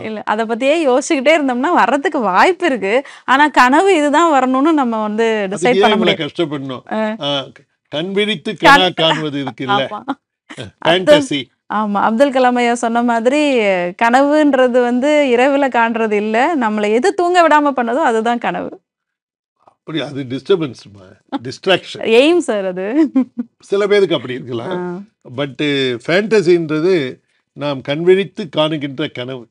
இல்லை அதை பற்றியே யோசிச்சுக்கிட்டே இருந்தோம்னா வர்றதுக்கு வாய்ப்பு இருக்கு. ஆனால் கனவு இதுதான் வரணும்னு நம்ம வந்து டிசைட் பண்ண முடியாது. கஷ்டப்படணும். கண் விழித்து கனா காண்பது இருக்குல்ல, ஃபேண்டசி. ஆமா, அப்துல் கலாம் ஐயா சொன்ன மாதிரி கனவுன்றது வந்து இரவுல காண்றது இல்ல, நம்மளை எது தூங்க விடாம பண்ணதோ அதுதான் கனவு. அப்படி அது டிஸ்டர்பன்ஸ், டிஸ்ட்ராக்ஷன். எய்ம் சார் அது. சில பேருக்கு அப்படி இருக்கலாம். பட் ஃபேண்டசின்றது நாம் கண் விழித்து காணுகின்ற கனவு.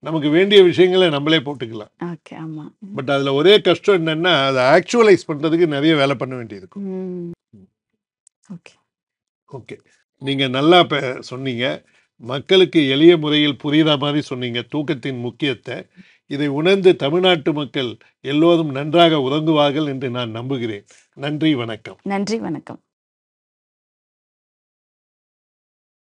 நமக்கு வேண்டிய விஷயங்களை நம்மளே போட்டுக்கலாம். ஓகே, ஆமா. பட் அதுல ஒரே கஷ்டம் என்னன்னா அதை ஆக்சுவலைஸ் பண்றதுக்கு நிறைய வேலை பண்ண வேண்டியிருக்கும். ஓகே ஓகே, நீங்க நல்லா சொன்னீங்க. மக்களுக்கு எளிய முறையில் புரியுற மாதிரி சொன்னீங்க தூக்கத்தின் முக்கியத்தை. இதை உணர்ந்து தமிழ்நாட்டு மக்கள் எல்லோரும் நன்றாக உறங்குவார்கள் என்று நான் நம்புகிறேன். நன்றி, வணக்கம். நன்றி, வணக்கம்.